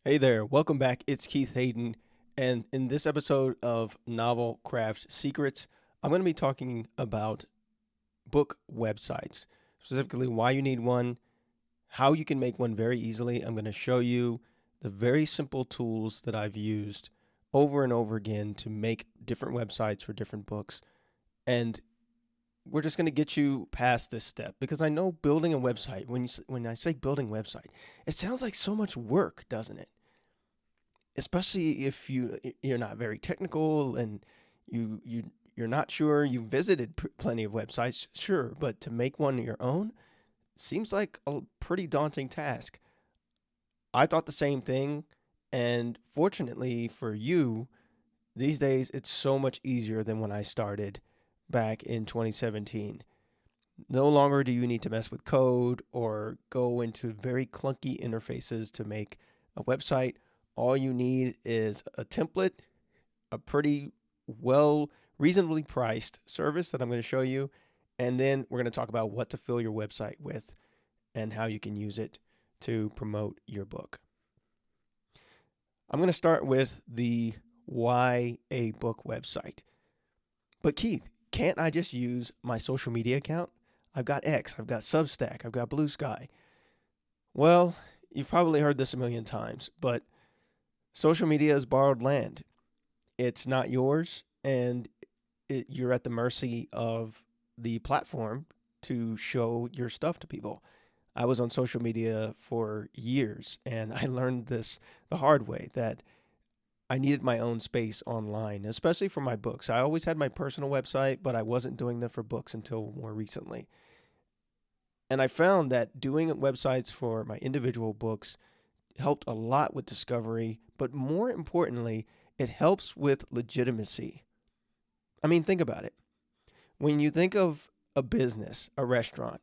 Hey there, welcome back. It's Keith Hayden, and in this episode of Novel Craft Secrets, I'm going to be talking about book websites, specifically why you need one, how you can make one very easily. I'm going to show you the very simple tools that I've used over and over again to make different websites for different books, and we're just going to get you past this step because I know building a website, when I say building a website, it sounds like so much work, doesn't it? Especially if you're not very technical and you're not sure. You visited plenty of websites, sure, but to make one your own seems like a pretty daunting task. I thought the same thing, and fortunately for you, these days it's so much easier than when I started back in 2017. No longer do you need to mess with code or go into very clunky interfaces to make a website. All you need is a template, a pretty well, reasonably priced service that I'm going to show you, and then we're going to talk about what to fill your website with and how you can use it to promote your book. I'm going to start with the why a book website. But Keith, can't I just use my social media account? I've got X, I've got Substack, I've got Blue Sky. Well, you've probably heard this a million times, but social media is borrowed land. It's not yours, and you're at the mercy of the platform to show your stuff to people. I was on social media for years, and I learned this the hard way that I needed my own space online, especially for my books. I always had my personal website, but I wasn't doing them for books until more recently. And I found that doing websites for my individual books helped a lot with discovery, but more importantly, it helps with legitimacy. I mean, think about it. When you think of a business, a restaurant,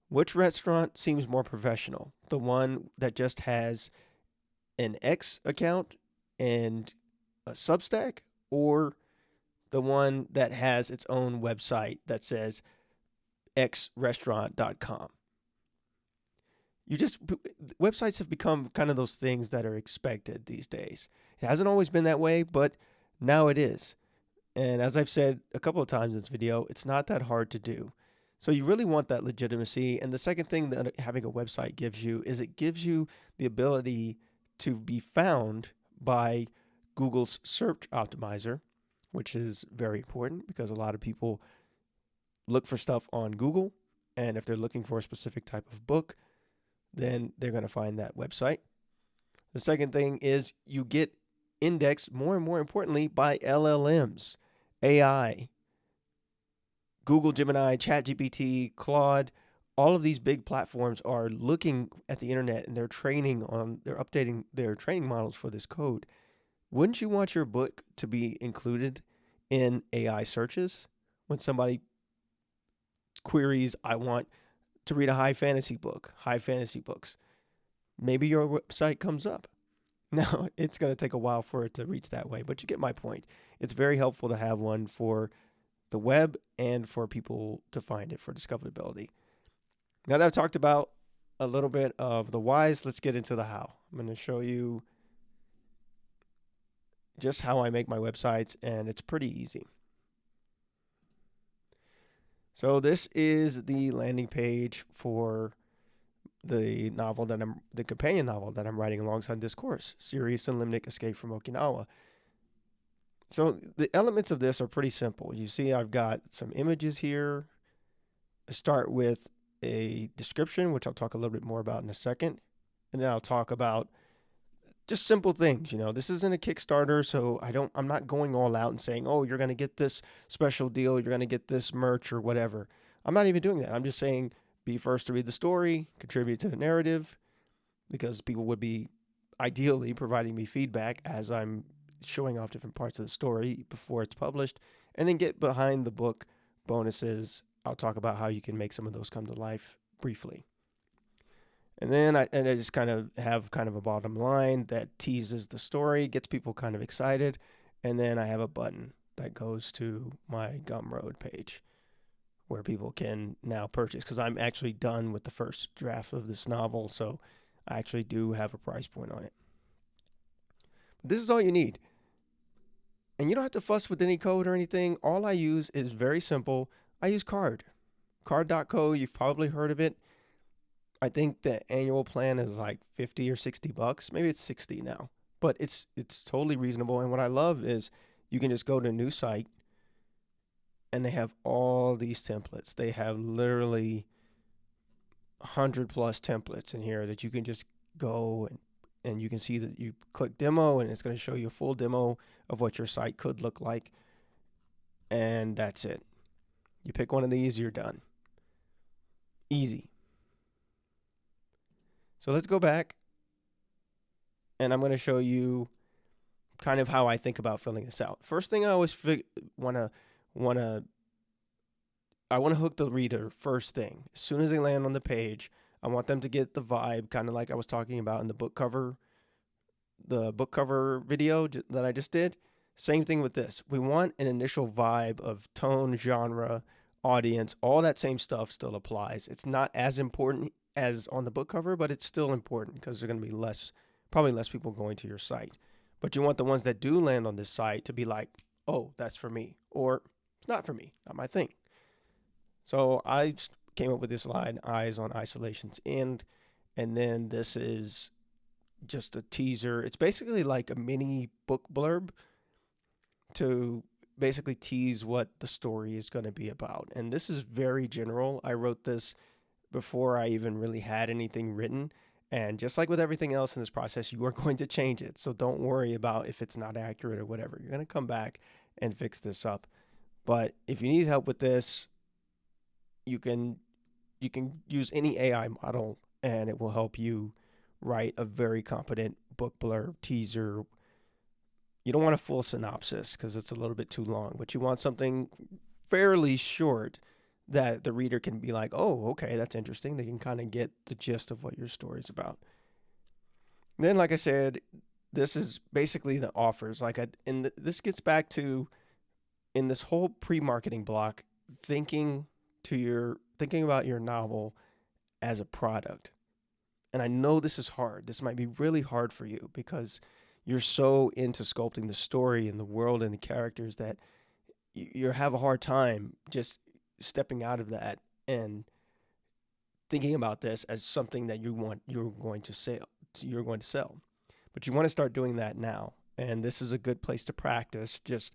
which restaurant seems more professional? The one that just has an X account and a Substack, or the one that has its own website that says xrestaurant.com? You just Websites have become kind of those things that are expected these days. It hasn't always been that way, but now it is. And as I've said a couple of times in this video, it's not that hard to do. So you really want that legitimacy. And the second thing that having a website gives you is it gives you the ability to be found by Google's search optimizer, which is very important because a lot of people look for stuff on Google. And if they're looking for a specific type of book, then they're going to find that website. The second thing is you get indexed more and more importantly by LLMs, AI, Google Gemini, ChatGPT, Claude. All of these big platforms are looking at the internet and they're updating their training models for this code. Wouldn't you want your book to be included in AI searches when somebody queries, I want to read a high fantasy book, high fantasy books? Maybe your website comes up. Now, it's going to take a while for it to reach that way, but you get my point. It's very helpful to have one for the web and for people to find it for discoverability. Now that I've talked about a little bit of the whys, let's get into the how. I'm going to show you just how I make my websites, and it's pretty easy. So this is the landing page for the companion novel that I'm writing alongside this course, Sirius and Limnic Escape from Okinawa. So the elements of this are pretty simple. You see I've got some images here. I start with a description, which I'll talk a little bit more about in a second. And then I'll talk about just simple things. This isn't a Kickstarter, so I'm not going all out and saying, oh, you're going to get this special deal, you're going to get this merch or whatever. I'm not even doing that. I'm just saying be first to read the story, contribute to the narrative, because people would be ideally providing me feedback as I'm showing off different parts of the story before it's published, and then get behind the book bonuses. I'll talk about how you can make some of those come to life briefly. And then I just kind of have kind of a bottom line that teases the story, gets people kind of excited, and then I have a button that goes to my Gumroad page where people can now purchase, because I'm actually done with the first draft of this novel, so I actually do have a price point on it. This is all you need. And you don't have to fuss with any code or anything. All I use is very simple. I use Card. Card.co, you've probably heard of it. I think the annual plan is like 50 or $60. Maybe it's 60 now. But it's totally reasonable. And what I love is you can just go to a new site and they have all these templates. They have literally 100 plus templates in here that you can just go and you can see that you click demo and it's going to show you a full demo of what your site could look like. And that's it. You pick one of these, you're done. Easy. So let's go back and I'm going to show you kind of how I think about filling this out. First thing I always want to hook the reader first thing. As soon as they land on the page, I want them to get the vibe, kind of like I was talking about in the book cover video that I just did. Same thing with this. We want an initial vibe of tone, genre, audience, all that same stuff still applies. It's not as important as on the book cover, but it's still important because there's going to be probably less people going to your site. But you want the ones that do land on this site to be like, oh, that's for me, or it's not for me, not my thing. So I came up with this line, eyes on Isolation's End, and then this is just a teaser. It's basically like a mini book blurb to basically tease what the story is going to be about. And this is very general. I wrote this before I even really had anything written. And just like with everything else in this process, you are going to change it. So don't worry about if it's not accurate or whatever. You're going to come back and fix this up. But if you need help with this, you can use any AI model and it will help you write a very competent book blurb, teaser. You don't want a full synopsis because it's a little bit too long, but you want something fairly short that the reader can be like, oh, okay, that's interesting. They can kind of get the gist of what your story is about. Then, like I said, this is basically the offers. This gets back to, in this whole pre-marketing block, thinking about your novel as a product. And I know this is hard. This might be really hard for you because you're so into sculpting the story and the world and the characters that you have a hard time just stepping out of that and thinking about this as something that you're going to sell. But you want to start doing that now. And this is a good place to practice just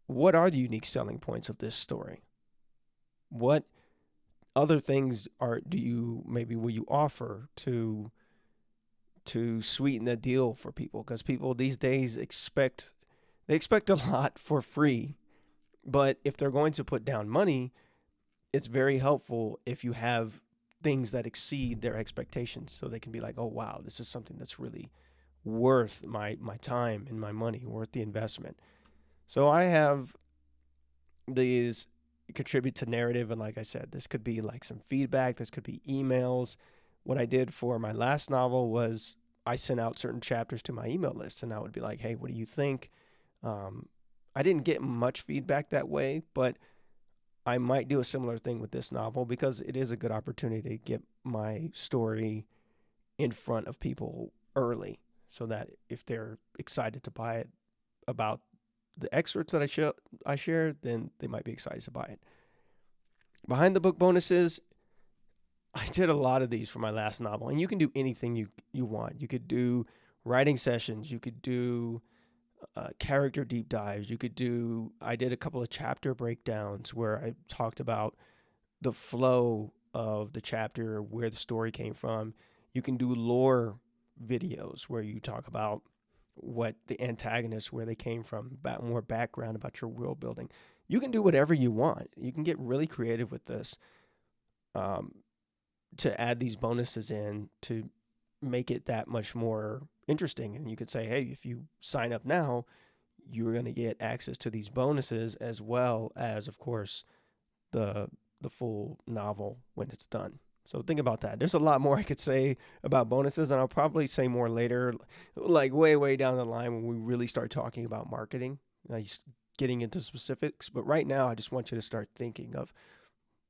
what are the unique selling points of this story? What other things will you offer to sweeten the deal for people? Because people these days expect a lot for free, but if they're going to put down money, it's very helpful if you have things that exceed their expectations, so they can be like, oh wow, this is something that's really worth my time and my money, worth the investment. So I have these contribute to narrative, and like I said, this could be like some feedback, this could be emails. What I did for my last novel was I sent out certain chapters to my email list, and I would be like, hey, what do you think? I didn't get much feedback that way, but I might do a similar thing with this novel because it is a good opportunity to get my story in front of people early, so that if they're excited to buy it about the excerpts that I share, then they might be excited to buy it. Behind the book bonuses, I did a lot of these for my last novel, and you can do anything you want. You could do writing sessions. You could do character deep dives. I did a couple of chapter breakdowns where I talked about the flow of the chapter, where the story came from. You can do lore videos where you talk about what the antagonists, where they came from, about more background about your world building. You can do whatever you want. You can get really creative with this to add these bonuses in to make it that much more interesting. And you could say, hey, if you sign up now, you're going to get access to these bonuses as well as, of course, the full novel when it's done. So think about that. There's a lot more I could say about bonuses, and I'll probably say more later, like way, way down the line when we really start talking about marketing, getting into specifics. But right now, I just want you to start thinking of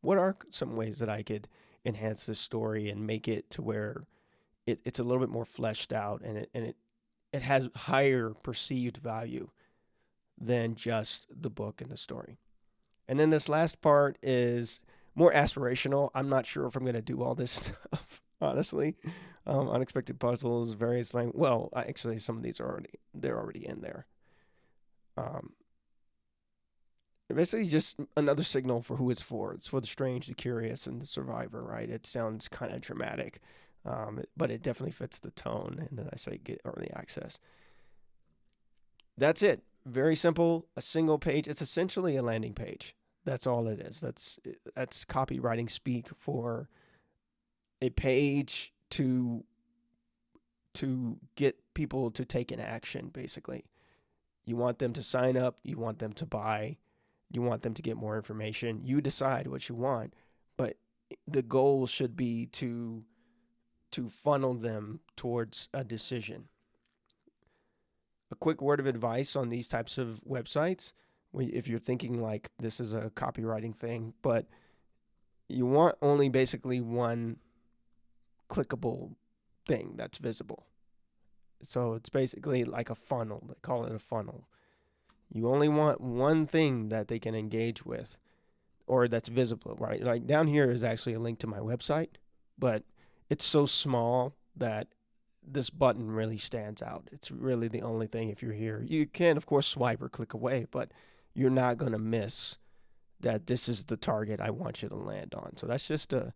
what are some ways that I could enhance this story and make it to where it's a little bit more fleshed out, and it has higher perceived value than just the book and the story. And then this last part is more aspirational. I'm not sure if I'm going to do all this stuff, honestly. Unexpected puzzles, various language. Well, actually, some of these are already in there. Um, Basically, just another signal for who it's for. It's for the strange, the curious, and the survivor. Right? It sounds kind of dramatic, but it definitely fits the tone. And then I say get early access. That's it. Very simple. A single page. It's essentially a landing page. That's all it is. That's copywriting speak for a page to get people to take an action. Basically, you want them to sign up. You want them to buy. You want them to get more information. You decide what you want, but the goal should be to funnel them towards a decision. A quick word of advice on these types of websites, if you're thinking like this is a copywriting thing, but you want only basically one clickable thing that's visible. So it's basically like a funnel. They call it a funnel. You only want one thing that they can engage with or that's visible, right? Like down here is actually a link to my website, but it's so small that this button really stands out. It's really the only thing if you're here. You can, of course, swipe or click away, but you're not going to miss that this is the target I want you to land on. So that's just a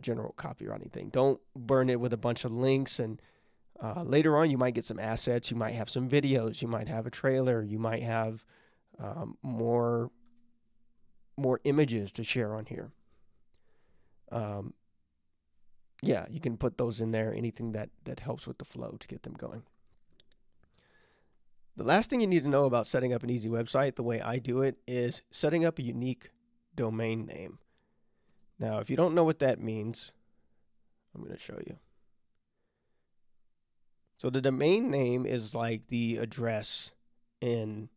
general copywriting thing. Don't burn it with a bunch of links, and later on you might get some assets. You might have some videos. You might have a trailer. You might have more images to share on here. Yeah, you can put those in there, anything that helps with the flow to get them going. The last thing you need to know about setting up an easy website, the way I do it, is setting up a unique domain name. Now, if you don't know what that means, I'm going to show you. So the domain name is like the address on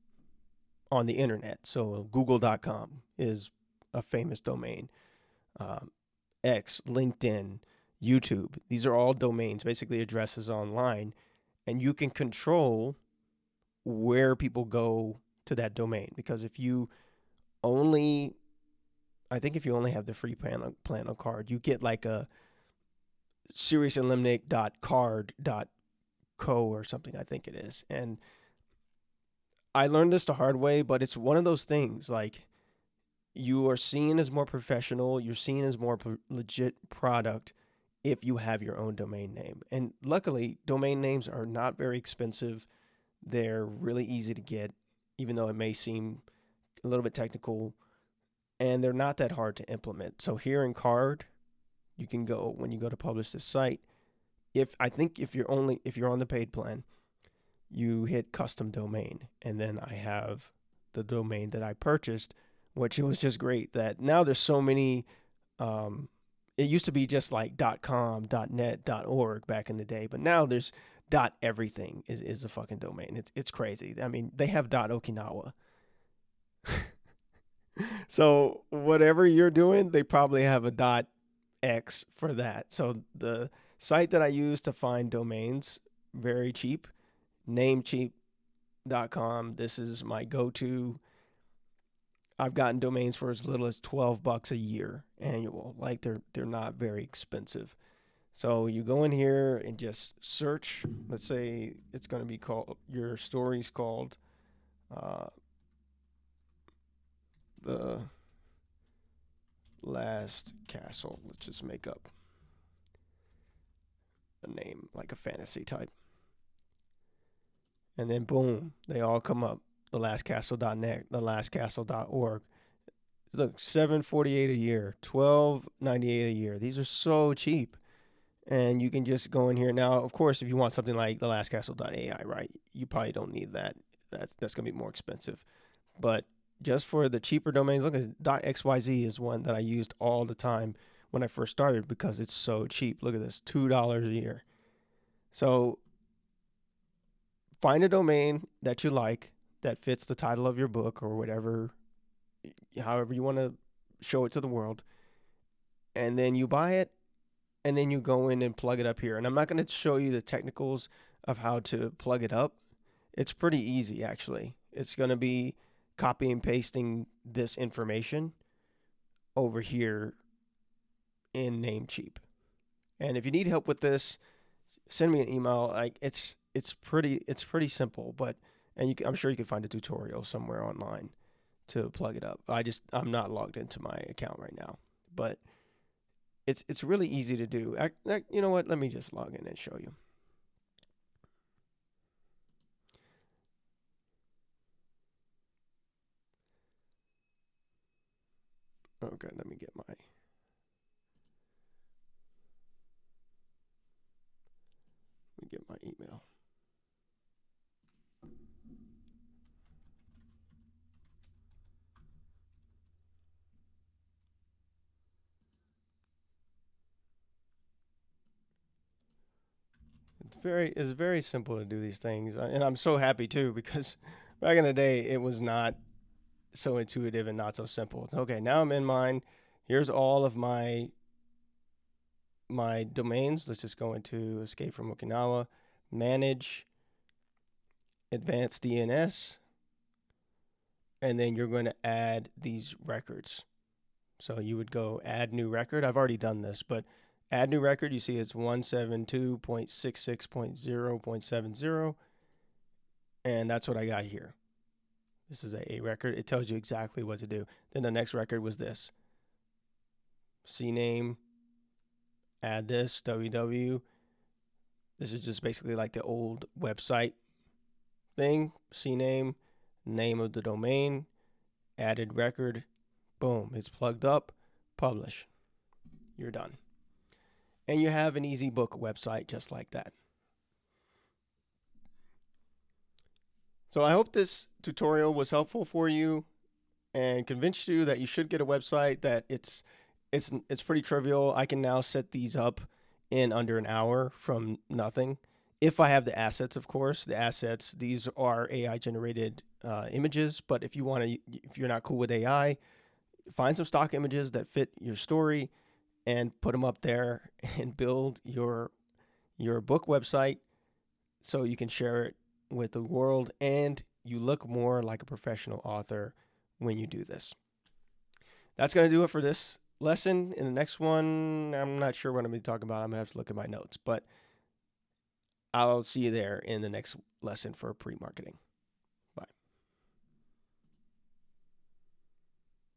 the internet. So google.com is a famous domain. X, LinkedIn, YouTube. These are all domains, basically addresses online, and you can control where people go to that domain. Because if you only have the free plan on card, you get like a SiriusElimiNate.card.co or something, I think it is. And I learned this the hard way, but it's one of those things like you are seen as more professional, you're seen as more legit product if you have your own domain name. And luckily, domain names are not very expensive. They're really easy to get, even though it may seem a little bit technical, and they're not that hard to implement. So here in Card, you can go, when you go to publish this site, if you're on the paid plan, you hit custom domain, and then I have the domain that I purchased, which it was just great that now there's so many. It used to be just like .com, .net, .org back in the day, but now there's .everything is a fucking domain. It's crazy. I mean, they have .okinawa. So whatever you're doing, they probably have a .x for that. So the site that I use to find domains, very cheap, namecheap.com. This is my go-to. I've gotten domains for as little as $12 a year annual. Like they're not very expensive. So you go in here and just search. Let's say it's going to be called, your story's called The Last Castle. Let's just make up a name, like a fantasy type. And then boom, they all come up. TheLastCastle.net, TheLastCastle.org. Look, $7.48 a year, $12.98 a year. These are so cheap. And you can just go in here. Now, of course, if you want something like TheLastCastle.ai, right, you probably don't need that. That's going to be more expensive. But just for the cheaper domains, look at .xyz is one that I used all the time when I first started because it's so cheap. Look at this, $2 a year. So find a domain that you like that fits the title of your book or whatever, however you want to show it to the world. And then you buy it, and then you go in and plug it up here. And I'm not going to show you the technicals of how to plug it up. It's pretty easy, actually. It's going to be copy and pasting this information over here in Namecheap. And if you need help with this, send me an email. Like it's pretty simple, but I'm sure you can find a tutorial somewhere online to plug it up. I'm not logged into my account right now, but it's really easy to do. You know what? Let me just log in and show you. Okay, let me get my email. It's very simple to do these things, and I'm so happy too, because back in the day it was not so intuitive and not so simple. Okay, now I'm in mine. Here's all of my domains. Let's just go into Escape from Okinawa, manage, advanced DNS, and then you're going to add these records. So you would go add new record. I've already done this, but add new record, you see it's 172.66.0.70, and that's what I got here. This is a record. It tells you exactly what to do. Then the next record was this. CNAME, add this, www. This is just basically like the old website thing. CNAME, name of the domain, added record, boom, it's plugged up, publish. You're done. And you have an easy book website just like that. So I hope this tutorial was helpful for you and convinced you that you should get a website, that it's pretty trivial. I can now set these up in under an hour from nothing. If I have the assets, of course. The assets, these are AI generated images, but if you're not cool with AI, find some stock images that fit your story and put them up there and build your book website so you can share it with the world and you look more like a professional author when you do this. That's going to do it for this lesson. In the next one, I'm not sure what I'm going to be talking about. I'm going to have to look at my notes, but I'll see you there in the next lesson for pre-marketing.